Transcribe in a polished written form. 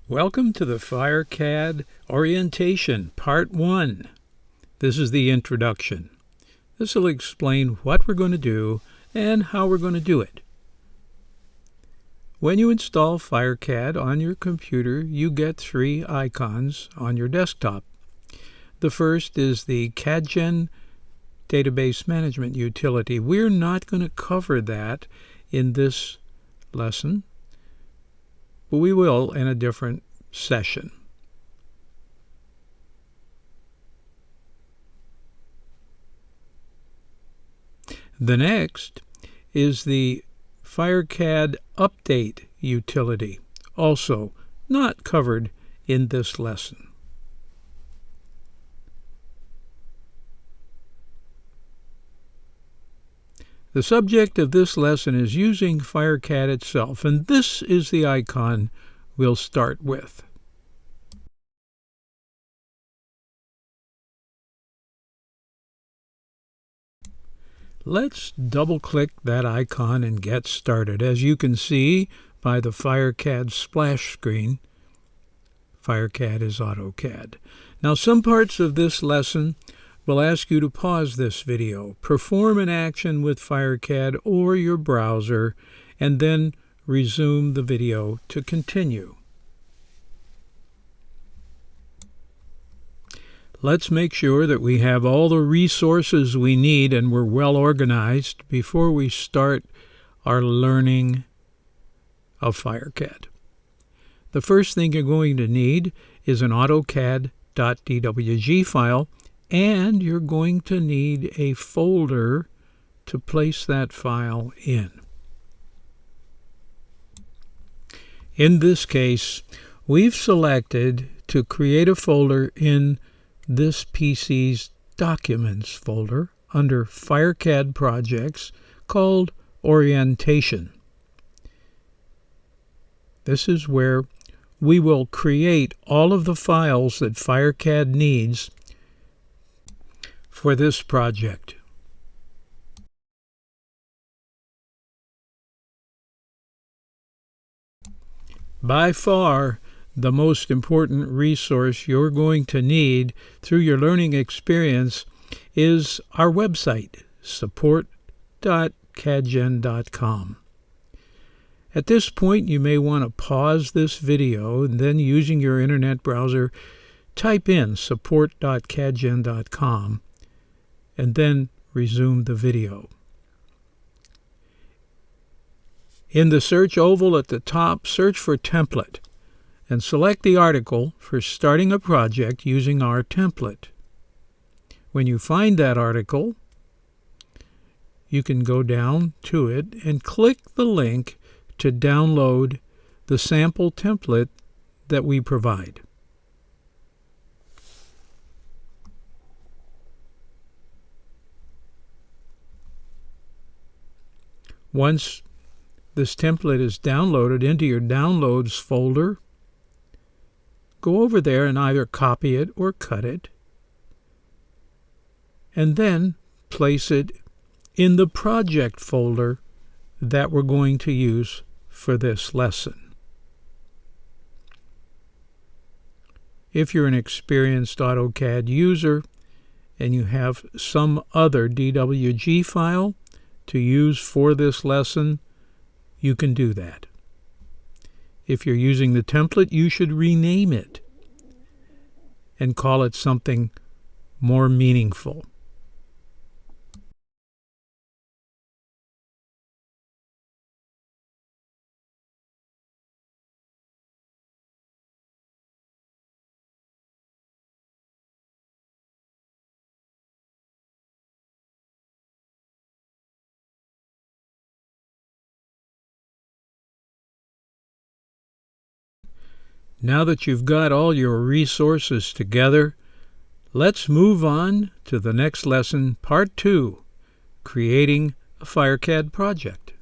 Welcome to the FireCAD Orientation Part 1. This is the introduction. This will explain what we're going to do and how we're going to do it. When you install FireCAD on your computer, you get three icons on your desktop. The first is the CADGen Database Management Utility. We're not going to cover that in this lesson, but we will in a different session. The next is the FireCAD Update utility, also not covered in this lesson. The subject of this lesson is using FireCAD itself, and this is the icon we'll start with. Let's double-click that icon and get started. As you can see by the FireCAD splash screen, FireCAD is AutoCAD. Now, some parts of this lesson will ask you to pause this video, perform an action with FireCAD or your browser, and then resume the video to continue. Let's make sure that we have all the resources we need and we're well organized before we start our learning of FireCAD. The first thing you're going to need is an AutoCAD.dwg file, and you're going to need a folder to place that file in. In this case, we've selected to create a folder in this PC's Documents folder under FireCAD Projects called Orientation. This is where we will create all of the files that FireCAD needs for this project. By far, the most important resource you're going to need through your learning experience is our website, support.cadgen.com. At this point, you may want to pause this video and then, using your internet browser, type in support.cadgen.com and then resume the video. In the search oval at the top, search for template and select the article for starting a project using our template. When you find that article, you can go down to it and click the link to download the sample template that we provide. Once this template is downloaded into your Downloads folder, go over there and either copy it or cut it, and then place it in the project folder that we're going to use for this lesson. If you're an experienced AutoCAD user and you have some other DWG file to use for this lesson, you can do that. If you're using the template, you should rename it and call it something more meaningful. Now that you've got all your resources together, let's move on to the next lesson, Part 2, Creating a FireCAD Project.